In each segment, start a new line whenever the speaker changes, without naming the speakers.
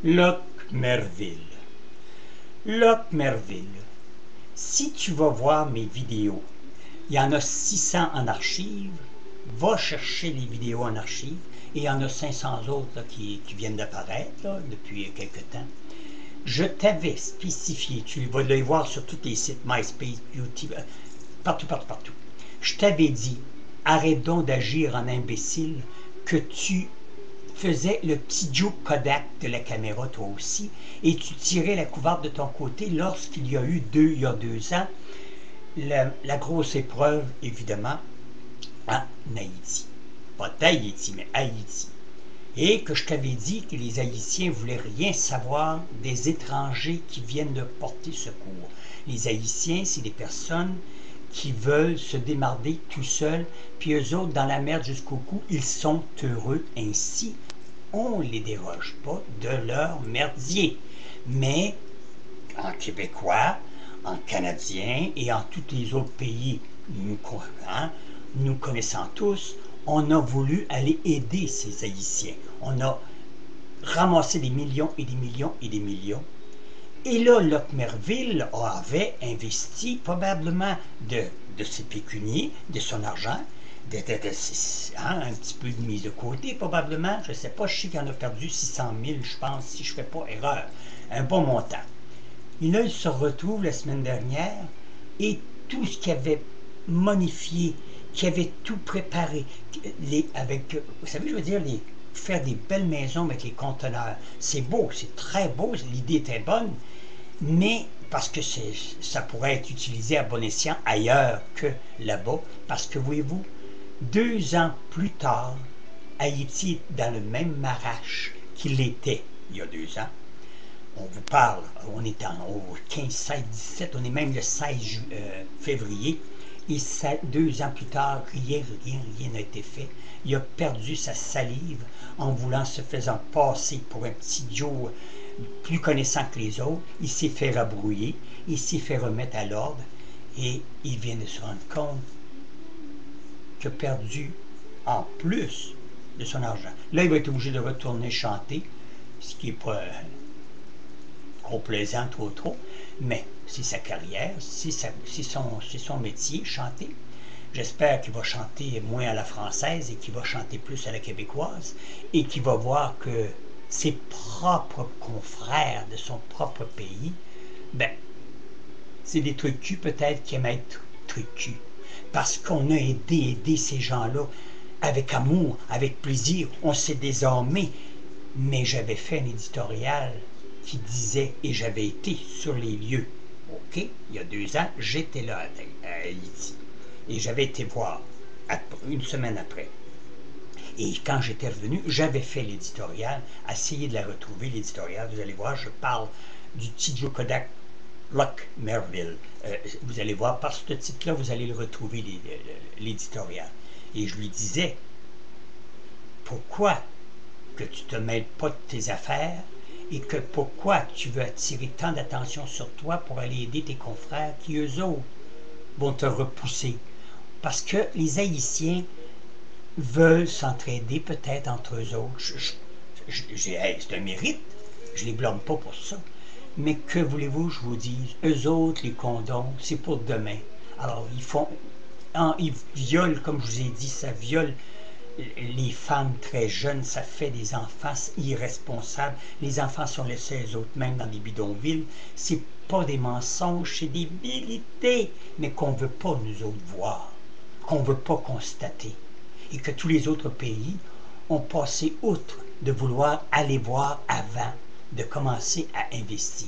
Locke Merville. Locke Merville. Si tu vas voir mes vidéos, il y en a 600 en archive. Va chercher les vidéos en archive. Et il y en a 500 autres là, qui viennent d'apparaître depuis quelque temps. Je t'avais spécifié, tu vas les voir sur tous les sites, MySpace, YouTube, partout. Je t'avais dit, arrête donc d'agir en imbécile, que tu faisais le petit Joe Kodak de la caméra toi aussi, et tu tirais la couverture de ton côté lorsqu'il y a eu il y a 2 ans, la grosse épreuve, évidemment, en Haïti. Pas d'Haïti, mais Haïti. Et que je t'avais dit que les Haïtiens ne voulaient rien savoir des étrangers qui viennent de porter secours. Les Haïtiens, c'est des personnes qui veulent se démarrer tout seuls, puis eux autres, dans la merde jusqu'au cou, ils sont heureux ainsi. On ne les déroge pas de leur merdier. Mais en Québécois, en Canadien et en tous les autres pays nous connaissant tous, on a voulu aller aider ces Haïtiens. On a ramassé des millions et des millions et des millions. Et là, Locke Merville avait investi probablement de ses pécuniers, de son argent, un petit peu de mise de côté probablement. Je ne sais pas, je sais qu'il en a perdu 600 000, je pense, si je ne fais pas erreur. Un bon montant. Et là, il se retrouve la semaine dernière et tout ce qu'il avait modifié, qui avait tout préparé, vous savez, je veux dire, faire des belles maisons avec les conteneurs. C'est beau, c'est très beau, l'idée était bonne, mais parce que ça pourrait être utilisé à bon escient ailleurs que là-bas, parce que, voyez-vous, 2 ans plus tard, Haïti est dans le même marasme qu'il était il y a 2 ans. On vous parle, on est au 15, 16, 17, on est même le 16 février, et 2 ans plus tard, rien n'a été fait. Il a perdu sa salive en voulant se faisant passer pour un petit Joe plus connaissant que les autres. Il s'est fait rabrouiller, il s'est fait remettre à l'ordre, et il vient de se rendre compte qu'il a perdu en plus de son argent. Là, il va être obligé de retourner chanter, ce qui n'est pas complaisant trop, mais c'est sa carrière, c'est son métier, chanter. J'espère qu'il va chanter moins à la française et qu'il va chanter plus à la québécoise et qu'il va voir que ses propres confrères de son propre pays, ben, c'est des trucs cul peut-être qui aiment être trucs cul. Parce qu'on a aidé ces gens-là avec amour, avec plaisir, on s'est désarmé. Mais j'avais fait un éditorial qui disait, et j'avais été sur les lieux, ok, il y a 2 ans, j'étais là à Haïti, et j'avais été voir une semaine après. Et quand j'étais revenu, j'avais fait l'éditorial, essayez de la retrouver, l'éditorial, vous allez voir, je parle du petit Joe Kodak, Locke Merville. Vous allez voir, par ce titre-là, vous allez le retrouver, l'éditorial. Et je lui disais, pourquoi que tu ne te mêles pas de tes affaires et que pourquoi tu veux attirer tant d'attention sur toi pour aller aider tes confrères qui, eux autres, vont te repousser. Parce que les Haïtiens veulent s'entraider peut-être entre eux autres. C'est un mérite, je ne les blâme pas pour ça. Mais que voulez-vous, je vous dise, eux autres, les condoms, c'est pour demain. Alors, ils violent, comme je vous ai dit, ça viole les femmes très jeunes, ça fait des enfants irresponsables. Les enfants sont laissés eux autres même dans des bidonvilles. C'est pas des mensonges, c'est des vérités, mais qu'on ne veut pas nous autres voir, qu'on ne veut pas constater. Et que tous les autres pays ont passé outre de vouloir aller voir avant de commencer à investir.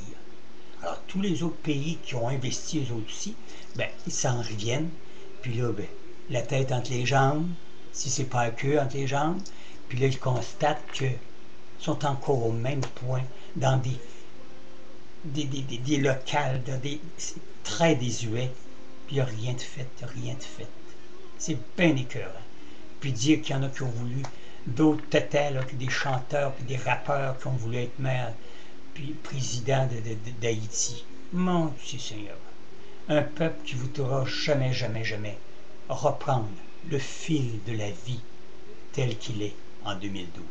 Alors tous les autres pays qui ont investi eux aussi, ben, ils s'en reviennent, puis là, ben, la tête entre les jambes, si c'est pas la queue entre les jambes, puis là, ils constatent qu'ils sont encore au même point dans des locales, c'est très désuet, puis il n'y a rien de fait, C'est bien écœurant. Puis dire qu'il y en a qui ont voulu, d'autres tétais, des chanteurs, puis des rappeurs qui ont voulu être maire, puis président d'Haïti. Mon Dieu Seigneur, un peuple qui ne voudra jamais reprendre le fil de la vie tel qu'il est en 2012.